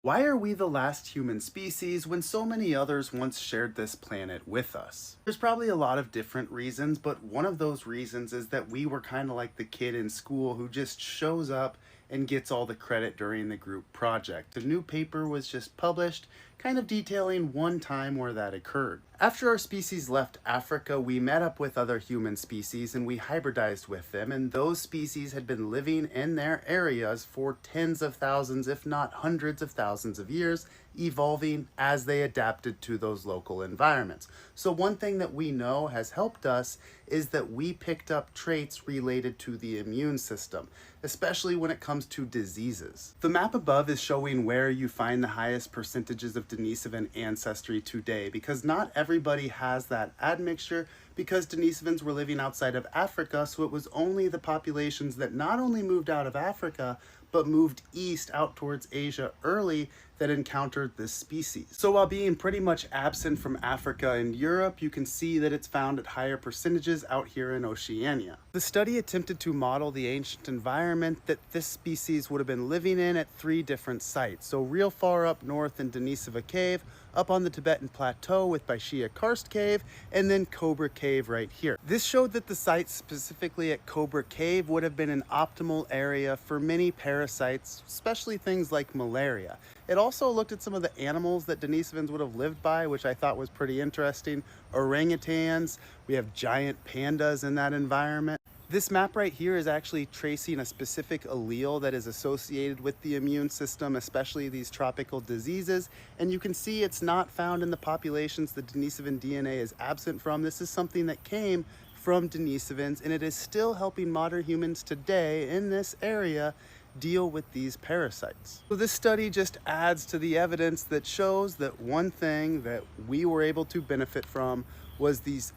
Why are we the last human species when so many others once shared this planet with us? There's probably a lot of different reasons, but one of those reasons is that we were kind of like the kid in school who just shows up and gets all the credit during the group project. A new paper was just published, kind of detailing one time where that occurred. After our species left Africa, we met up with other human species and we hybridized with them, and those species had been living in their areas for tens of thousands, if not hundreds of thousands of years, evolving as they adapted to those local environments. So one thing that we know has helped us is that we picked up traits related to the immune system, especially when it comes to diseases. The map above is showing where you find the highest percentages of Denisovan ancestry today, because not everybody has that admixture, because Denisovans were living outside of Africa, so it was only the populations that not only moved out of Africa, but moved east out towards Asia early that encountered this species. So while being pretty much absent from Africa and Europe, you can see that it's found at higher percentages out here in Oceania. The study attempted to model the ancient environment that this species would have been living in at 3 different sites. So real far up north in Denisova Cave, up on the Tibetan Plateau with Baishia Karst Cave, and then Cobra Cave right here. This showed that the site specifically at Cobra Cave would have been an optimal area for many parasites, especially things like malaria. It also looked at some of the animals that Denisovans would have lived by, which I thought was pretty interesting. Orangutans, we have giant pandas in that environment. This map right here is actually tracing a specific allele that is associated with the immune system, especially these tropical diseases. And you can see it's not found in the populations that Denisovan DNA is absent from. This is something that came from Denisovans, and it is still helping modern humans today in this area deal with these parasites. So this study just adds to the evidence that shows that one thing that we were able to benefit from was these